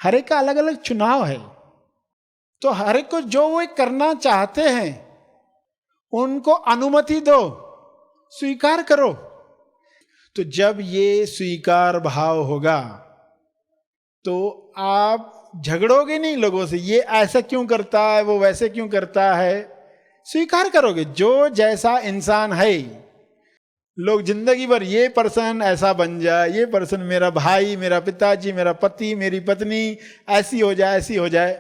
हर एक का अलग अलग चुनाव है। तो हर एक को जो वो करना चाहते हैं उनको अनुमति दो, स्वीकार करो। तो जब ये स्वीकार भाव होगा तो आप झगड़ोगे नहीं लोगों से, ये ऐसा क्यों करता है, वो वैसे क्यों करता है। स्वीकार करोगे जो जैसा इंसान है। लोग जिंदगी भर ये पर्सन ऐसा बन जाए, ये पर्सन मेरा भाई, मेरा पिताजी, मेरा पति, मेरी पत्नी ऐसी हो जाए, ऐसी हो जाए,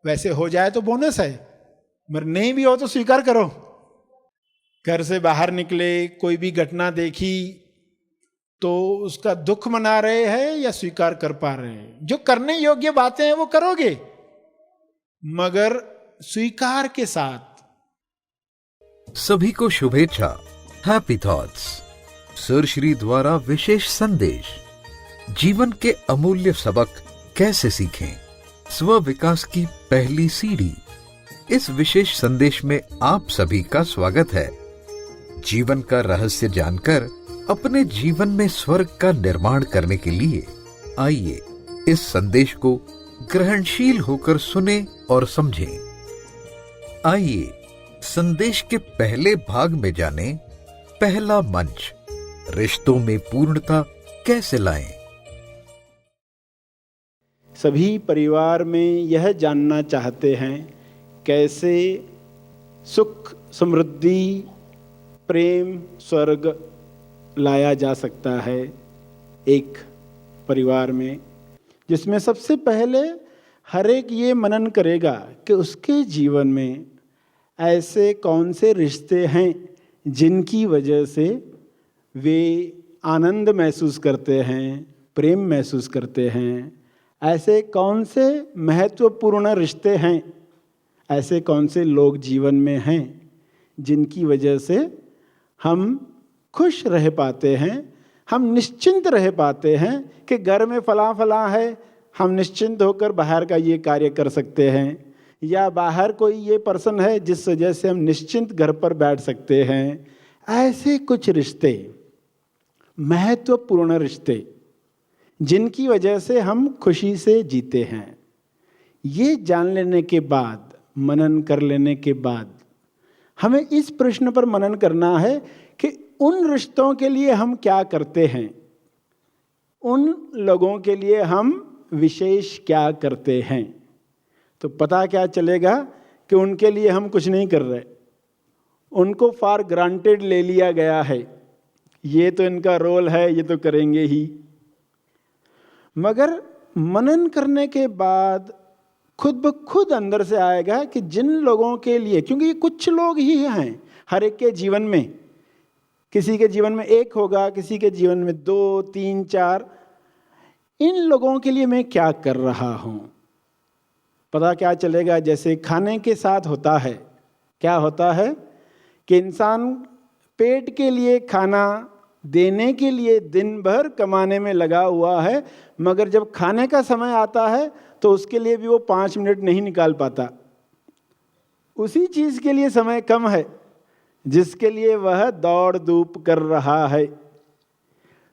वैसे हो जाए तो बोनस है, मगर नहीं भी हो तो स्वीकार करो। घर से बाहर निकले, कोई भी घटना देखी तो उसका दुख मना रहे हैं या स्वीकार कर पा रहे हैं। जो करने योग्य बातें हैं वो करोगे, मगर स्वीकार के साथ। सभी को शुभेच्छा। हैप्पी थॉट्स सर श्री द्वारा विशेष संदेश। जीवन के अमूल्य सबक कैसे सीखें, स्व विकास की पहली सीढ़ी। इस विशेष संदेश में आप सभी का स्वागत है। जीवन का रहस्य जानकर अपने जीवन में स्वर्ग का निर्माण करने के लिए आइए इस संदेश को ग्रहणशील होकर सुने और समझें। आइए संदेश के पहले भाग में जाने पहला मंच, रिश्तों में पूर्णता कैसे लाएं। सभी परिवार में यह जानना चाहते हैं कैसे सुख, समृद्धि, प्रेम, स्वर्ग लाया जा सकता है एक परिवार में, जिसमें सबसे पहले हर एक ये मनन करेगा कि उसके जीवन में ऐसे कौन से रिश्ते हैं जिनकी वजह से वे आनंद महसूस करते हैं, प्रेम महसूस करते हैं। ऐसे कौन से महत्वपूर्ण रिश्ते हैं, ऐसे कौन से लोग जीवन में हैं जिनकी वजह से हम खुश रह पाते हैं, हम निश्चिंत रह पाते हैं कि घर में फला फला है, हम निश्चिंत होकर बाहर का ये कार्य कर सकते हैं, या बाहर कोई ये पर्सन है जिस वजह से हम निश्चिंत घर पर बैठ सकते हैं। ऐसे कुछ रिश्ते, महत्वपूर्ण रिश्ते जिनकी वजह से हम खुशी से जीते हैं। ये जान लेने के बाद, मनन कर लेने के बाद, हमें इस प्रश्न पर मनन करना है कि उन रिश्तों के लिए हम क्या करते हैं, उन लोगों के लिए हम विशेष क्या करते हैं। तो पता क्या चलेगा कि उनके लिए हम कुछ नहीं कर रहे, उनको फॉर ग्रांटेड ले लिया गया है, ये तो इनका रोल है, ये तो करेंगे ही। मगर मनन करने के बाद खुद ब खुद अंदर से आएगा कि जिन लोगों के लिए, क्योंकि ये कुछ लोग ही हैं हर एक के जीवन में, किसी के जीवन में एक होगा, किसी के जीवन में 2, 3, 4, इन लोगों के लिए मैं क्या कर रहा हूं। पता क्या चलेगा, जैसे खाने के साथ होता है, क्या होता है कि इंसान पेट के लिए खाना देने के लिए दिन भर कमाने में लगा हुआ है, मगर जब खाने का समय आता है तो उसके लिए भी वो 5 मिनट नहीं निकाल पाता। उसी चीज के लिए समय कम है जिसके लिए वह दौड़ धूप कर रहा है।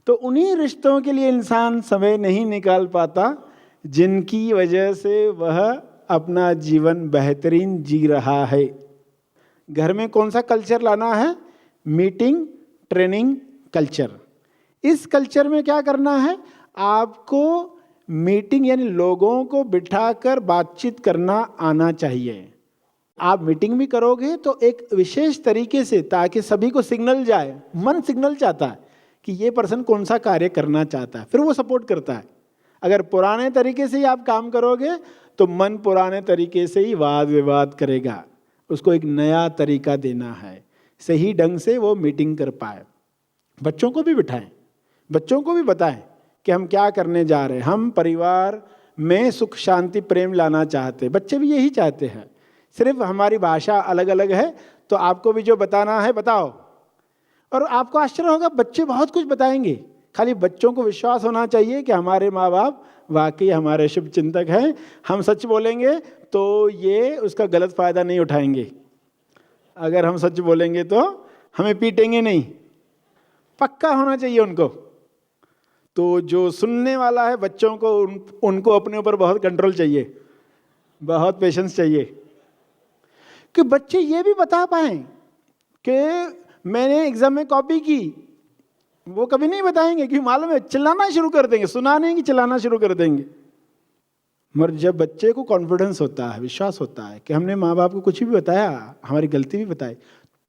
तो उन्हीं रिश्तों के लिए इंसान समय नहीं निकाल पाता जिनकी वजह से वह अपना जीवन बेहतरीन जी रहा है। घर में कौन सा कल्चर लाना है? Meeting training culture. इस कल्चर में क्या करना है? आपको मीटिंग यानी लोगों को बिठाकर बातचीत करना आना चाहिए। आप मीटिंग भी करोगे तो एक विशेष तरीके से, ताकि सभी को सिग्नल जाए। मन सिग्नल चाहता है कि ये पर्सन कौन सा कार्य करना चाहता है, फिर वो सपोर्ट करता है। अगर पुराने तरीके से ही आप काम करोगे तो मन पुराने तरीके से ही वाद विवाद करेगा। उसको एक नया तरीका देना है, सही ढंग से वो मीटिंग कर पाए। बच्चों को भी बिठाएं, बच्चों को भी बताएं कि हम क्या करने जा रहे हैं। हम परिवार में सुख शांति प्रेम लाना चाहते हैं, बच्चे भी यही चाहते हैं। सिर्फ हमारी भाषा अलग अलग है, तो आपको भी जो बताना है बताओ। और आपको आश्चर्य होगा, बच्चे बहुत कुछ बताएंगे। खाली बच्चों को विश्वास होना चाहिए कि हमारे माँ बाप वाकई हमारे शुभ चिंतक हैं। हम सच बोलेंगे तो ये उसका गलत फायदा नहीं उठाएंगे। अगर हम सच बोलेंगे तो हमें पीटेंगे नहीं, पक्का होना चाहिए उनको। तो जो सुनने वाला है बच्चों को उनको अपने ऊपर बहुत कंट्रोल चाहिए, बहुत पेशेंस चाहिए कि बच्चे ये भी बता पाएं कि मैंने एग्जाम में कॉपी की। वो कभी नहीं बताएंगे क्योंकि मालूम है चिल्लाना शुरू कर देंगे, सुनाने की चिल्लाना शुरू कर देंगे। मगर जब बच्चे को कॉन्फिडेंस होता है, विश्वास होता है कि हमने माँ बाप को कुछ भी बताया, हमारी गलती भी बताई,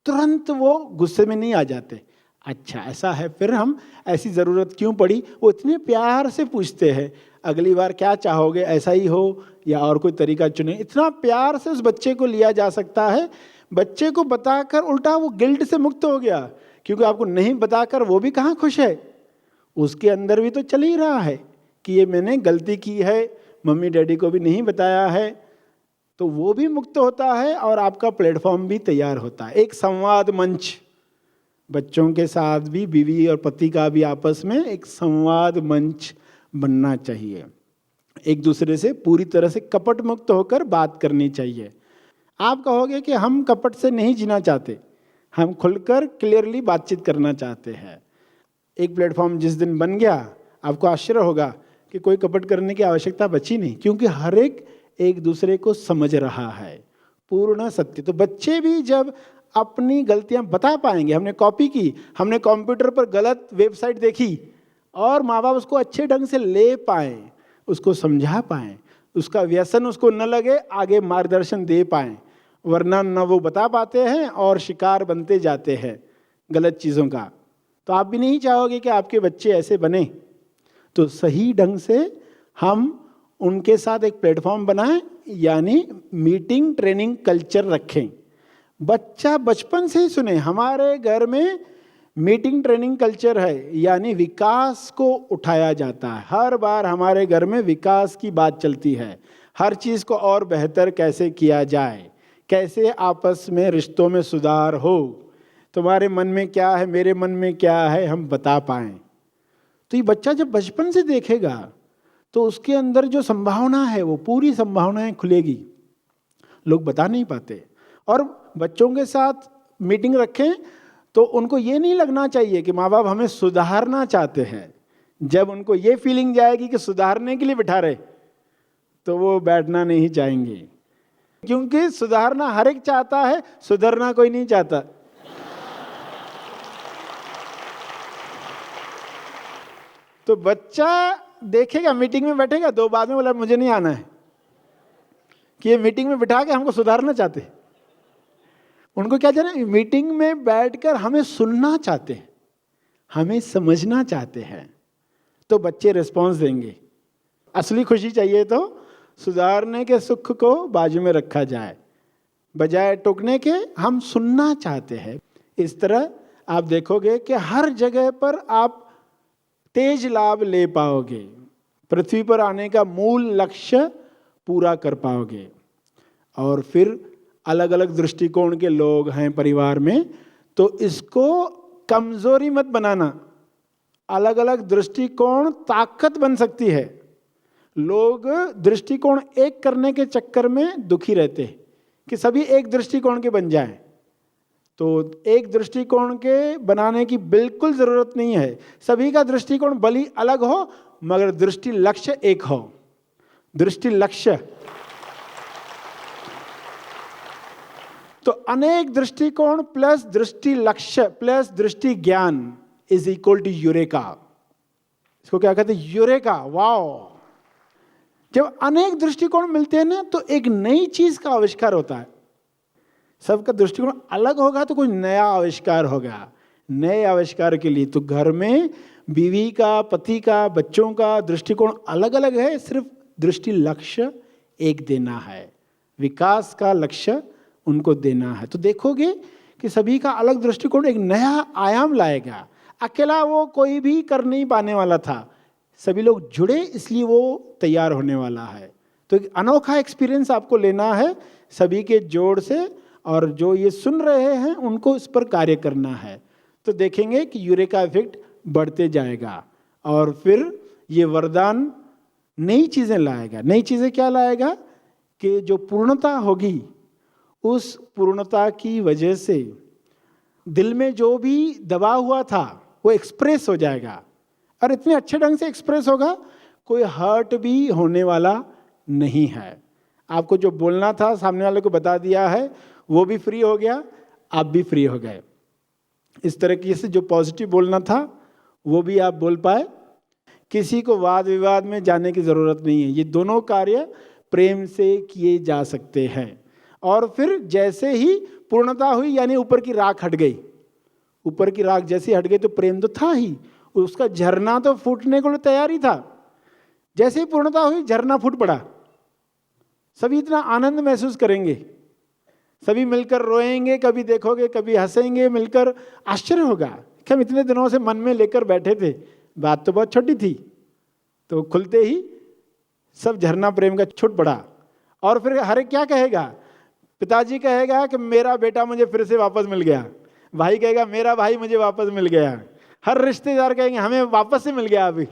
तुरंत वो गुस्से में नहीं आ जाते। अच्छा ऐसा है, फिर हम ऐसी ज़रूरत क्यों पड़ी, वो इतने प्यार से पूछते हैं अगली बार क्या चाहोगे, ऐसा ही हो या और कोई तरीका चुने। इतना प्यार से उस बच्चे को लिया जा सकता है। बच्चे को बताकर उल्टा वो गिल्ट से मुक्त हो गया, क्योंकि आपको नहीं बताकर वो भी कहाँ खुश है, उसके अंदर भी तो चल ही रहा है कि ये मैंने गलती की है, मम्मी डैडी को भी नहीं बताया है। तो वो भी मुक्त होता है और आपका प्लेटफॉर्म भी तैयार होता है। एक संवाद मंच, बच्चों के साथ भी, बीवी और पति का भी आपस में एक संवाद मंच बनना चाहिए। एक दूसरे से पूरी तरह से कपट मुक्त होकर बात करनी चाहिए। आप कहोगे कि हम कपट से नहीं जीना चाहते, हम खुलकर क्लियरली बातचीत करना चाहते हैं। एक प्लेटफॉर्म जिस दिन बन गया, आपको आश्चर्य होगा कि कोई कपट करने की आवश्यकता बची नहीं, क्योंकि हर एक दूसरे को समझ रहा है। पूर्ण सत्य। तो बच्चे भी जब अपनी गलतियां बता पाएंगे, हमने कॉपी की, हमने कंप्यूटर पर गलत वेबसाइट देखी, और माँ बाप उसको अच्छे ढंग से ले पाएँ, उसको समझा पाएँ, उसका व्यसन उसको न लगे, आगे मार्गदर्शन दे पाएँ। वरना न वो बता पाते हैं और शिकार बनते जाते हैं गलत चीज़ों का। तो आप भी नहीं चाहोगे कि आपके बच्चे ऐसे बने। तो सही ढंग से हम उनके साथ एक प्लेटफॉर्म बनाएं, यानी मीटिंग ट्रेनिंग कल्चर रखें। बच्चा बचपन से ही सुने। हमारे घर में मीटिंग ट्रेनिंग कल्चर है, यानी विकास को उठाया जाता है। हर बार हमारे घर में विकास की बात चलती है, हर चीज़ को और बेहतर कैसे किया जाए, कैसे आपस में रिश्तों में सुधार हो, तुम्हारे मन में क्या है, मेरे मन में क्या है, हम बता पाएँ। तो ये बच्चा जब बचपन से देखेगा तो उसके अंदर जो संभावना है वो पूरी संभावनाएं खुलेगी। लोग बता नहीं पाते। और बच्चों के साथ मीटिंग रखें तो उनको ये नहीं लगना चाहिए कि माँ बाप हमें सुधारना चाहते हैं। जब उनको ये फीलिंग जाएगी कि सुधारने के लिए बिठा रहे, तो वो बैठना नहीं चाहेंगे, क्योंकि सुधारना हर एक चाहता है, सुधरना कोई नहीं चाहता। तो बच्चा देखेगा, मीटिंग में बैठेगा, 2 बाद में बोला मुझे नहीं आना है, कि ये मीटिंग में बिठा के हमको सुधारना चाहते हैं। उनको क्या चाहिए, मीटिंग में बैठकर हमें सुनना चाहते हैं, हमें समझना चाहते हैं। तो बच्चे रिस्पॉन्स देंगे। असली खुशी चाहिए तो सुधारने के सुख को बाजू में रखा जाए, बजाय टोकने के हम सुनना चाहते हैं। इस तरह आप देखोगे कि हर जगह पर आप तेज लाभ ले पाओगे, पृथ्वी पर आने का मूल लक्ष्य पूरा कर पाओगे। और फिर अलग अलग दृष्टिकोण के लोग हैं परिवार में, तो इसको कमजोरी मत बनाना। अलग अलग दृष्टिकोण ताकत बन सकती है। लोग दृष्टिकोण एक करने के चक्कर में दुखी रहते हैं कि सभी एक दृष्टिकोण के बन जाएं। तो एक दृष्टिकोण के बनाने की बिल्कुल जरूरत नहीं है। सभी का दृष्टिकोण भले अलग हो, मगर दृष्टि लक्ष्य एक हो। दृष्टि लक्ष्य तो अनेक दृष्टिकोण प्लस दृष्टि लक्ष्य प्लस दृष्टि ज्ञान इज इक्वल टू यूरेका। इसको क्या कहते हैं, यूरेका। वाओ! जब अनेक दृष्टिकोण मिलते हैं ना, तो एक नई चीज का आविष्कार होता है। सबका दृष्टिकोण अलग होगा तो कोई नया आविष्कार होगा। नए आविष्कार के लिए तो घर में बीवी का, पति का, बच्चों का दृष्टिकोण अलग अलग है, सिर्फ दृष्टि लक्ष्य एक देना है, विकास का लक्ष्य उनको देना है। तो देखोगे कि सभी का अलग दृष्टिकोण एक नया आयाम लाएगा। अकेला वो कोई भी कर नहीं पाने वाला था, सभी लोग जुड़े इसलिए वो तैयार होने वाला है। तो एक अनोखा एक्सपीरियंस आपको लेना है सभी के जोड़ से, और जो ये सुन रहे हैं उनको इस पर कार्य करना है। तो देखेंगे कि यूरेका इफेक्ट बढ़ते जाएगा और फिर ये वरदान नई चीज़ें लाएगा। नई चीज़ें क्या लाएगा कि जो पूर्णता होगी, उस पूर्णता की वजह से दिल में जो भी दबा हुआ था वो एक्सप्रेस हो जाएगा। और इतने अच्छे ढंग से एक्सप्रेस होगा, कोई हर्ट भी होने वाला नहीं है। आपको जो बोलना था सामने वाले को बता दिया है, वो भी फ्री हो गया, आप भी फ्री हो गए। इस तरीके से जो पॉजिटिव बोलना था वो भी आप बोल पाए। किसी को वाद विवाद में जाने की ज़रूरत नहीं है। ये दोनों कार्य प्रेम से किए जा सकते हैं। और फिर जैसे ही पूर्णता हुई, यानी ऊपर की राख हट गई, ऊपर की राख जैसे हट गई तो प्रेम तो था ही, उसका झरना तो फूटने को तैयार ही था। जैसे ही पूर्णता हुई झरना फूट पड़ा। सभी इतना आनंद महसूस करेंगे, सभी मिलकर रोएंगे, कभी देखोगे कभी हंसेंगे मिलकर। आश्चर्य होगा कि हम इतने दिनों से मन में लेकर बैठे थे, बात तो बहुत छोटी थी, तो खुलते ही सब झरना प्रेम का छूट पड़ा। और फिर हर एक क्या कहेगा? पिताजी कहेगा कि मेरा बेटा मुझे फिर से वापस मिल गया, भाई कहेगा मेरा भाई मुझे वापस मिल गया, हर रिश्तेदार कहेंगे हमें वापस से मिल गया। अभी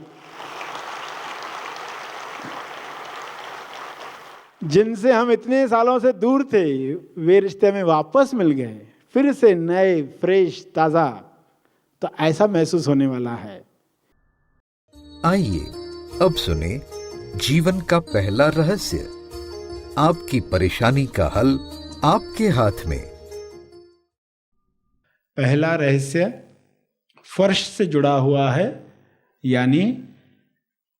जिनसे हम इतने सालों से दूर थे वे रिश्ते हमें वापस मिल गए, फिर से नए, फ्रेश, ताजा। तो ऐसा महसूस होने वाला है। आइए अब सुने जीवन का पहला रहस्य। आपकी परेशानी का हल आपके हाथ में। पहला रहस्य फर्श से जुड़ा हुआ है, यानी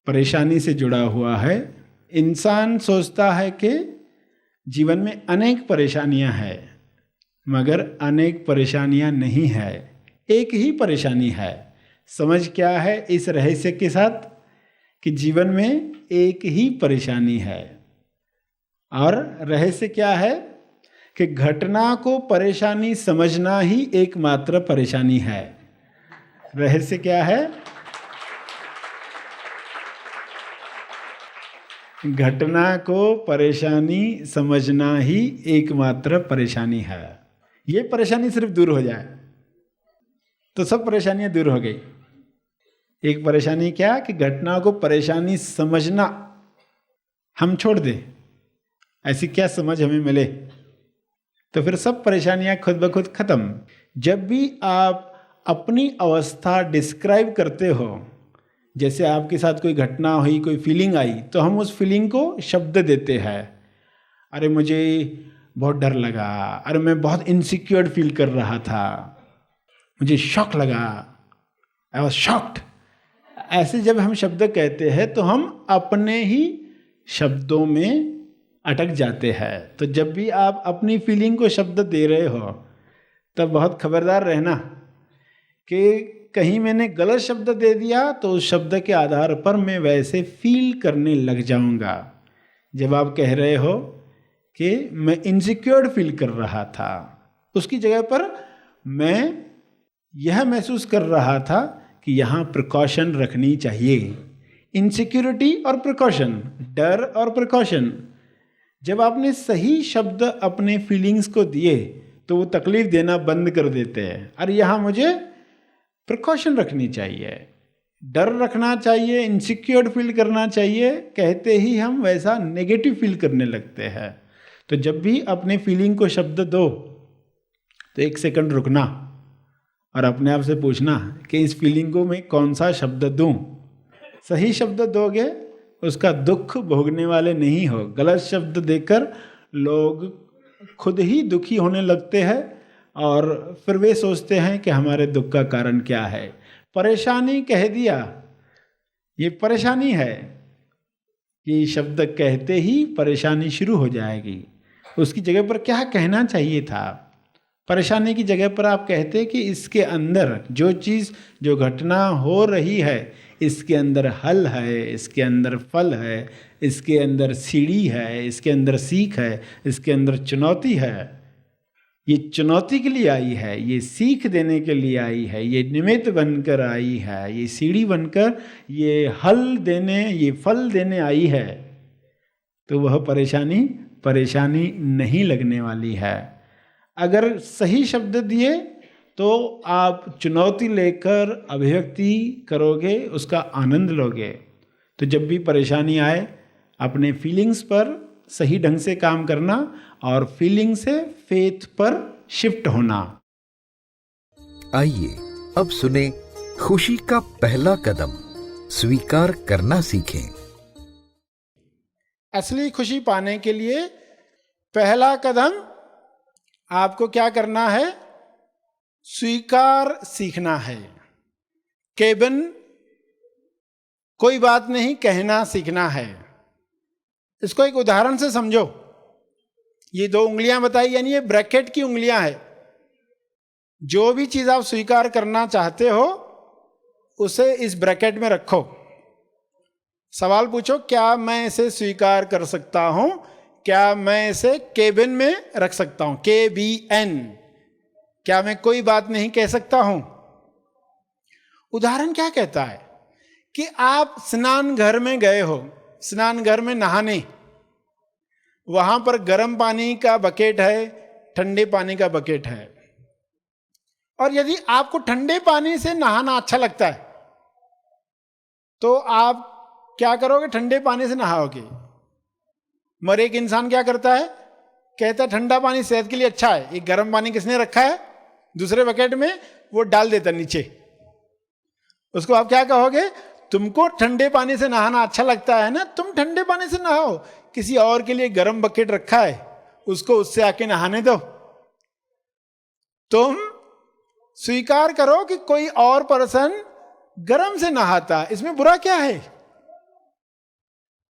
परेशानी से जुड़ा हुआ है। इंसान सोचता है कि जीवन में अनेक परेशानियां हैं, मगर अनेक परेशानियां नहीं है, एक ही परेशानी है। समझ क्या है इस रहस्य के साथ? कि जीवन में एक ही परेशानी है। और रहस्य क्या है? कि घटना को परेशानी समझना ही एकमात्र परेशानी है। रहस्य क्या है? घटना को परेशानी समझना ही एकमात्र परेशानी है। ये परेशानी सिर्फ दूर हो जाए तो सब परेशानियां दूर हो गई। एक परेशानी क्या? कि घटना को परेशानी समझना हम छोड़ दें, ऐसी क्या समझ हमें मिले, तो फिर सब परेशानियां खुद ब खुद खत्म। जब भी आप अपनी अवस्था डिस्क्राइब करते हो, जैसे आपके साथ कोई घटना हुई, कोई फीलिंग आई, तो हम उस फीलिंग को शब्द देते हैं। अरे मुझे बहुत डर लगा, अरे मैं बहुत इनसिक्योर फील कर रहा था, मुझे शॉक लगा, आई वॉज शॉक्ड। ऐसे जब हम शब्द कहते हैं तो हम अपने ही शब्दों में अटक जाते हैं। तो जब भी आप अपनी फीलिंग को शब्द दे रहे हो तब बहुत खबरदार रहना कि कहीं मैंने गलत शब्द दे दिया तो उस शब्द के आधार पर मैं वैसे फील करने लग जाऊंगा। जब आप कह रहे हो कि मैं इनसिक्योर फील कर रहा था, उसकी जगह पर मैं यह महसूस कर रहा था कि यहाँ प्रिकॉशन रखनी चाहिए। इनसिक्योरिटी और प्रिकॉशन, डर और प्रिकॉशन। जब आपने सही शब्द अपने फीलिंग्स को दिए तो वो तकलीफ देना बंद कर देते हैं। अरे यहाँ मुझे प्रिकॉशन रखनी चाहिए, डर रखना चाहिए, इनसिक्योर फील करना चाहिए, कहते ही हम वैसा नेगेटिव फील करने लगते हैं। तो जब भी अपने फीलिंग को शब्द दो तो एक सेकंड रुकना और अपने आप से पूछना कि इस फीलिंग को मैं कौन सा शब्द दूं। सही शब्द दोगे उसका दुख भोगने वाले नहीं हो। गलत शब्द देकर लोग खुद ही दुखी होने लगते हैं और फिर वे सोचते हैं कि हमारे दुख का कारण क्या है। परेशानी कह दिया, ये परेशानी है, ये शब्द कहते ही परेशानी शुरू हो जाएगी। उसकी जगह पर क्या कहना चाहिए था? परेशानी की जगह पर आप कहते कि इसके अंदर जो चीज़, जो घटना हो रही है, इसके अंदर हल है, इसके अंदर फल है, इसके अंदर सीढ़ी है, इसके अंदर सीख है, इसके अंदर चुनौती है। ये चुनौती के लिए आई है, ये सीख देने के लिए आई है, ये निमित्त बनकर आई है, ये सीढ़ी बनकर ये हल देने, ये फल देने आई है। तो वह परेशानी नहीं लगने वाली है। अगर सही शब्द दिए तो आप चुनौती लेकर अभिव्यक्ति करोगे, उसका आनंद लोगे। तो जब भी परेशानी आए अपने फीलिंग्स पर सही ढंग से काम करना और फीलिंग से फेथ पर शिफ्ट होना। आइए अब सुने खुशी का पहला कदम। स्वीकार करना सीखें। असली खुशी पाने के लिए पहला कदम आपको क्या करना है? स्वीकार सीखना है। केवल कोई बात नहीं कहना सीखना है। इसको एक उदाहरण से समझो। ये 2 उंगलियां बताई, यानी ये ब्रैकेट की उंगलियां हैं। जो भी चीज आप स्वीकार करना चाहते हो उसे इस ब्रैकेट में रखो। सवाल पूछो, क्या मैं इसे स्वीकार कर सकता हूं? क्या मैं इसे केबिन में रख सकता हूं? KBN। क्या मैं कोई बात नहीं कह सकता हूं? उदाहरण क्या कहता है कि आप स्नान घर में गए हो, स्नान घर में नहाने। वहां पर गर्म पानी का बकेट है, ठंडे पानी का बकेट है। और यदि आपको ठंडे पानी से नहाना अच्छा लगता है तो आप क्या करोगे? ठंडे पानी से नहाओगे। मगर एक इंसान क्या करता है? कहता है ठंडा पानी सेहत के लिए अच्छा है। एक गर्म पानी किसने रखा है दूसरे बकेट में, वो डाल देता नीचे। उसको आप क्या कहोगे? तुमको ठंडे पानी से नहाना अच्छा लगता है ना, तुम ठंडे पानी से नहाओ। किसी और के लिए गर्म बकेट रखा है, उसको उससे आके नहाने दो। तुम स्वीकार करो कि कोई और पर्सन गर्म से नहाता, इसमें बुरा क्या है?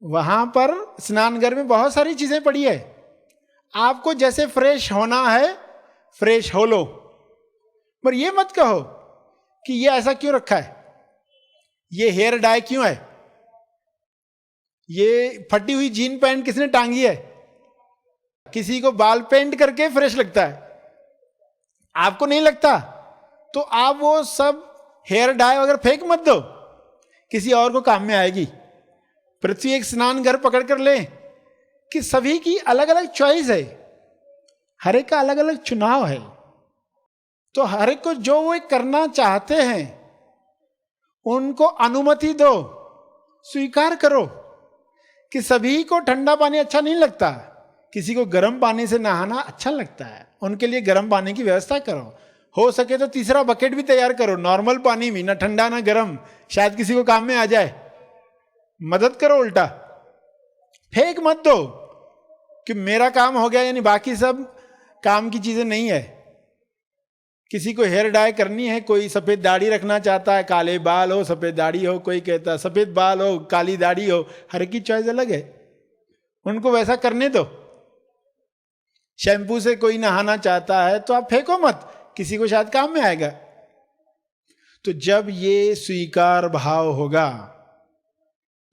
वहां पर स्नानघर में बहुत सारी चीजें पड़ी है। आपको जैसे फ्रेश होना है फ्रेश हो लो, पर ये मत कहो कि ये ऐसा क्यों रखा है, ये हेयर डाई क्यों है, ये फटी हुई जीन पैंट किसने टांगी है। किसी को बाल पेंट करके फ्रेश लगता है, आपको नहीं लगता, तो आप वो सब हेयर डाई वगैरह फेंक मत दो, किसी और को काम में आएगी। पृथ्वी एक स्नान घर पकड़ कर ले कि सभी की अलग अलग चॉइस है, हर एक का अलग अलग चुनाव है। तो हर एक को जो वो करना चाहते हैं उनको अनुमति दो, स्वीकार करो कि सभी को ठंडा पानी अच्छा नहीं लगता, किसी को गर्म पानी से नहाना अच्छा लगता है, उनके लिए गर्म पानी की व्यवस्था करो। हो सके तो तीसरा बकेट भी तैयार करो, नॉर्मल पानी भी, ना ठंडा ना गर्म, शायद किसी को काम में आ जाए। मदद करो, उल्टा फेंक मत दो कि मेरा काम हो गया, यानी बाकी सब काम की चीजें नहीं है। किसी को हेयर डाई करनी है, कोई सफेद दाढ़ी रखना चाहता है, काले बाल हो सफेद दाढ़ी हो, कोई कहता है सफेद बाल हो काली दाढ़ी हो, हर एक की चॉइस अलग है, उनको वैसा करने दो। शैम्पू से कोई नहाना चाहता है तो आप फेंको मत, किसी को शायद काम में आएगा। तो जब ये स्वीकार भाव होगा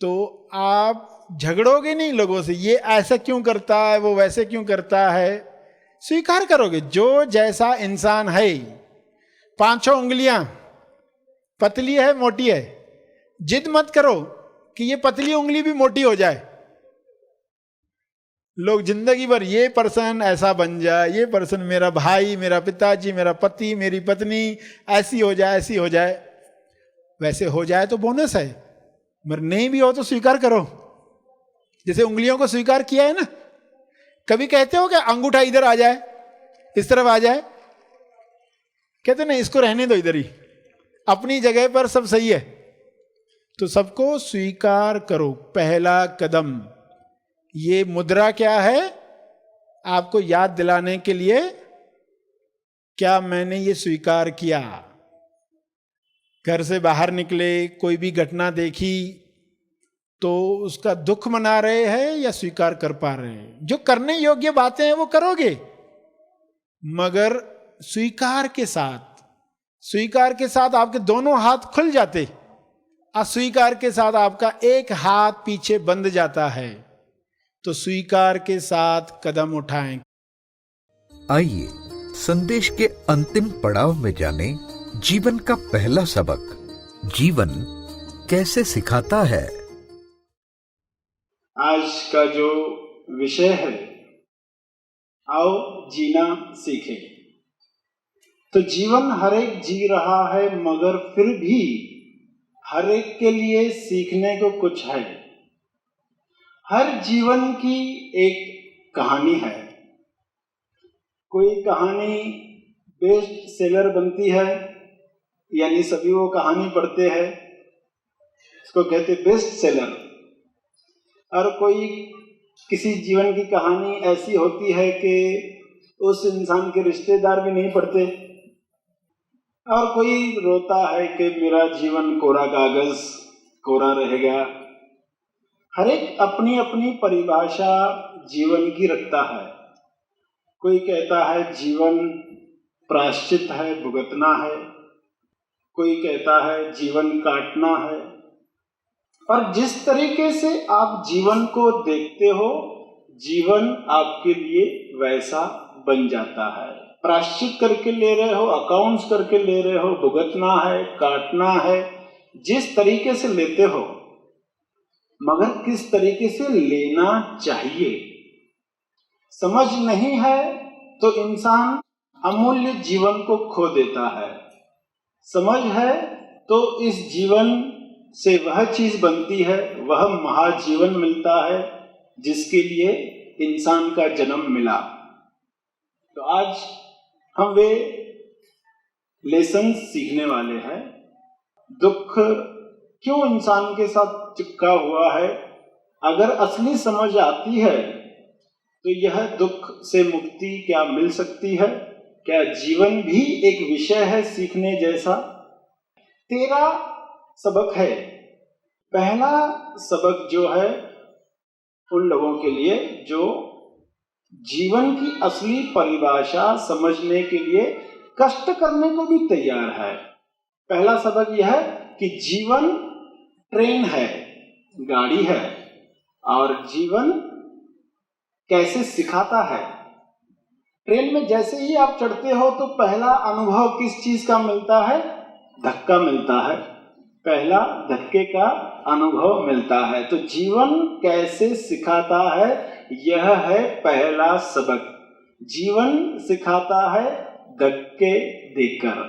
तो आप झगड़ोगे नहीं लोगों से, ये ऐसा क्यों करता है, वो वैसे क्यों करता है। स्वीकार करोगे जो जैसा इंसान है। 5 उंगलियां, पतली है मोटी है, जिद मत करो कि ये पतली उंगली भी मोटी हो जाए। लोग जिंदगी भर ये पर्सन ऐसा बन जाए, ये पर्सन मेरा भाई, मेरा पिताजी, मेरा पति, मेरी पत्नी ऐसी हो जाए, ऐसी हो जाए। वैसे हो जाए तो बोनस है, मगर नहीं भी हो तो स्वीकार करो। जैसे उंगलियों को स्वीकार किया है ना, कभी कहते हो क्या अंगूठा इधर आ जाए, इस तरफ आ जाए, कहते नहीं इसको रहने दो इधर ही, अपनी जगह पर सब सही है। तो सबको स्वीकार करो, पहला कदम। ये मुद्रा क्या है? आपको याद दिलाने के लिए, क्या मैंने ये स्वीकार किया। घर से बाहर निकले, कोई भी घटना देखी तो उसका दुख मना रहे हैं या स्वीकार कर पा रहे हैं। जो करने योग्य बातें हैं वो करोगे, मगर स्वीकार के साथ। स्वीकार के साथ आपके दोनों हाथ खुल जाते, अस्वीकार के साथ आपका एक हाथ पीछे बंद जाता है। तो स्वीकार के साथ कदम उठाएं। आइए संदेश के अंतिम पड़ाव में जाने जीवन का पहला सबक, जीवन कैसे सिखाता है। आज का जो विषय है, आओ जीना सीखें। तो जीवन हर एक जी रहा है, मगर फिर भी हर एक के लिए सीखने को कुछ है। हर जीवन की एक कहानी है। कोई कहानी बेस्ट सेलर बनती है, यानी सभी वो कहानी पढ़ते हैं, इसको कहते बेस्ट सेलर। और कोई किसी जीवन की कहानी ऐसी होती है कि उस इंसान के रिश्तेदार भी नहीं पढ़ते, और कोई रोता है कि मेरा जीवन कोरा कागज, कोरा रहेगा। हर एक अपनी अपनी परिभाषा जीवन की रखता है। कोई कहता है जीवन प्रायश्चित है, भुगतना है। कोई कहता है जीवन काटना है। और जिस तरीके से आप जीवन को देखते हो, जीवन आपके लिए वैसा बन जाता है। प्रायश्चित करके ले रहे हो, अकाउंट्स करके ले रहे हो, भुगतना है, काटना है, जिस तरीके से लेते हो, मगर किस तरीके से लेना चाहिए समझ नहीं है तो इंसान अमूल्य जीवन को खो देता है। समझ है तो इस जीवन से वह चीज बनती है, वह महाजीवन मिलता है जिसके लिए इंसान का जन्म मिला। तो आज हम वे लेसन सीखने वाले हैं। दुख क्यों इंसान के साथ चिपका हुआ है? अगर असली समझ आती है तो यह दुख से मुक्ति क्या मिल सकती है? क्या जीवन भी एक विषय है सीखने जैसा? 13 सबक है। पहला सबक जो है उन लोगों के लिए जो जीवन की असली परिभाषा समझने के लिए कष्ट करने को भी तैयार है। पहला सबक यह है कि जीवन ट्रेन है, गाड़ी है, और जीवन कैसे सिखाता है। ट्रेन में जैसे ही आप चढ़ते हो तो पहला अनुभव किस चीज का मिलता है? धक्का मिलता है। पहला धक्के का अनुभव मिलता है। तो जीवन कैसे सिखाता है, यह है पहला सबक। जीवन सिखाता है धक्के देकर।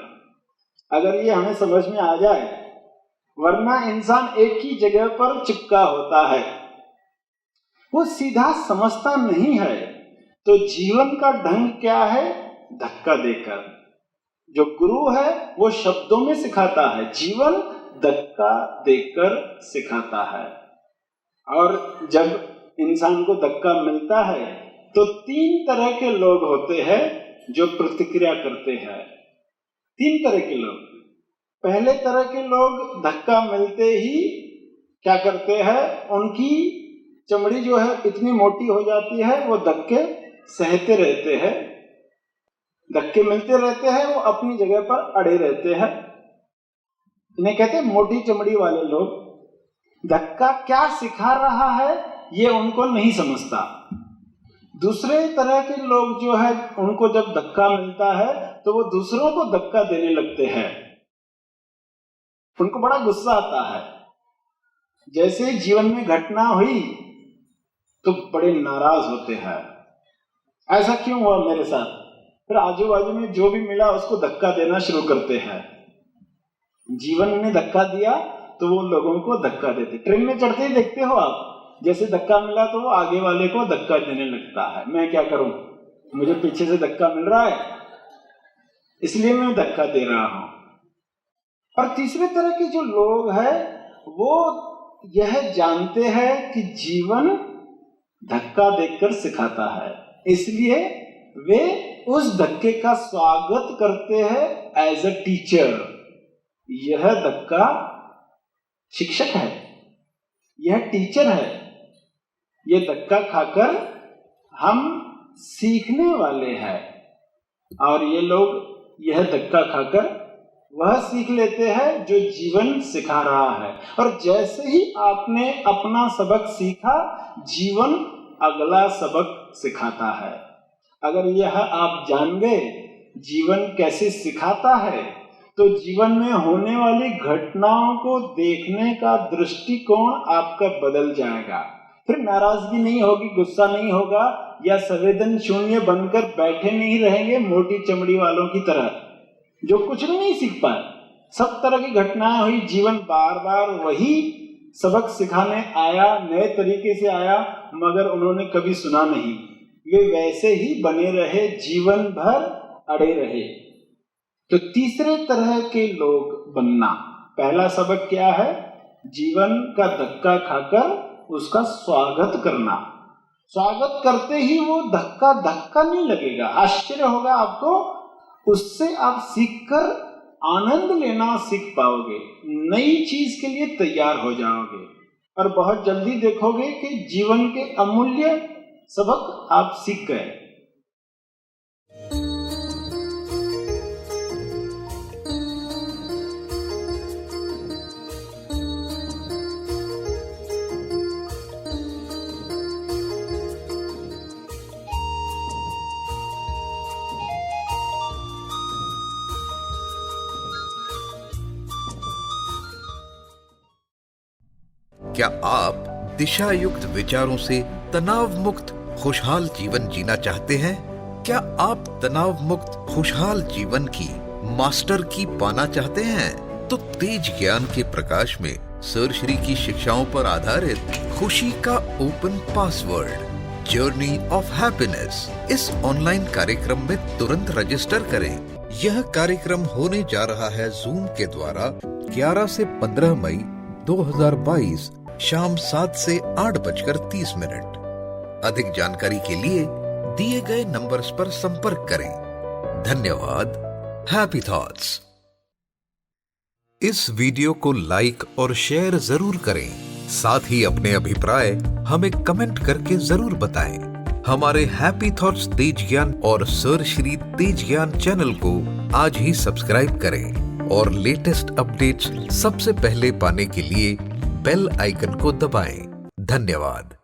अगर ये हमें समझ में आ जाए, वरना इंसान एक ही जगह पर चिपका होता है, वो सीधा समझता नहीं है। तो जीवन का ढंग क्या है? धक्का देकर। जो गुरु है वो शब्दों में सिखाता है, जीवन धक्का देकर सिखाता है। और जब इंसान को धक्का मिलता है तो 3 तरह के लोग होते हैं जो प्रतिक्रिया करते हैं। 3 तरह के लोग। पहले तरह के लोग धक्का मिलते ही क्या करते हैं? उनकी चमड़ी जो है इतनी मोटी हो जाती है, वो धक्के सहते रहते हैं, धक्के मिलते रहते हैं, वो अपनी जगह पर अड़े रहते हैं। इन्हें कहते हैं मोटी चमड़ी वाले लोग। धक्का क्या सिखा रहा है ये उनको नहीं समझता। दूसरे तरह के लोग जो है, उनको जब धक्का मिलता है तो वो दूसरों को धक्का देने लगते हैं। उनको बड़ा गुस्सा आता है। जैसे जीवन में घटना हुई तो बड़े नाराज होते हैं, ऐसा क्यों हुआ मेरे साथ? फिर आजू बाजू में जो भी मिला उसको धक्का देना शुरू करते हैं। जीवन में धक्का दिया तो वो लोगों को धक्का देते। ट्रेन में चढ़ते ही देखते हो आप, जैसे धक्का मिला तो वो आगे वाले को धक्का देने लगता है। मैं क्या करूं, मुझे पीछे से धक्का मिल रहा है इसलिए मैं धक्का दे रहा हूं। और तीसरे तरह के जो लोग हैं वो यह जानते हैं कि जीवन धक्का देकर सिखाता है, इसलिए वे उस धक्के का स्वागत करते हैं एज अ टीचर। यह धक्का शिक्षक है, यह टीचर है। यह धक्का खाकर हम सीखने वाले हैं, और ये लोग यह धक्का खाकर वह सीख लेते हैं जो जीवन सिखा रहा है। और जैसे ही आपने अपना सबक सीखा, जीवन अगला सबक सिखाता है। अगर यह आप जान गए जीवन कैसे सिखाता है, तो जीवन में होने वाली घटनाओं को देखने का दृष्टिकोण आपका बदल जाएगा। फिर नाराजगी नहीं होगी, गुस्सा नहीं होगा, या संवेदन शून्य बनकर बैठे नहीं रहेंगे मोटी चमड़ी वालों की तरह जो कुछ भी नहीं सीख पाए। सब तरह की घटनाएं हुई, जीवन बार बार वही सबक सिखाने आया, नए तरीके से आया, मगर उन्होंने कभी सुना नहीं। वे वैसे ही बने रहे, जीवन भर अड़े रहे। तो तीसरे तरह के लोग बनना। पहला सबक क्या है? जीवन का धक्का खाकर उसका स्वागत करना। स्वागत करते ही वो धक्का धक्का नहीं लगेगा, आश्चर्य होगा आपको, उससे आप सीखकर आनंद लेना सीख पाओगे, नई चीज के लिए तैयार हो जाओगे और बहुत जल्दी देखोगे कि जीवन के अमूल्य सबक आप सीख गए। क्या आप दिशा युक्त विचारों से तनाव मुक्त खुशहाल जीवन जीना चाहते हैं? क्या आप तनाव मुक्त खुशहाल जीवन की मास्टर की पाना चाहते हैं? तो तेज ज्ञान के प्रकाश में सर श्री की शिक्षाओं पर आधारित खुशी का open password journey of happiness इस ऑनलाइन कार्यक्रम में तुरंत रजिस्टर करें। यह कार्यक्रम होने जा रहा है जूम के द्वारा 11 से 15 मई 2022 शाम 7 से 8:30 अधिक जानकारी के लिए दिए गए नंबर्स पर संपर्क करें। धन्यवाद। Happy thoughts. इस वीडियो को लाइक और शेयर जरूर करें। साथ ही अपने अभिप्राय हमें कमेंट करके जरूर बताएं। हमारे हैप्पी थॉट्स तेज ज्ञान और सर श्री तेज ज्ञान चैनल को आज ही सब्सक्राइब करें और लेटेस्ट अपडेट्स सबसे पहले पाने के लिए बेल आइकन को दबाएं। धन्यवाद।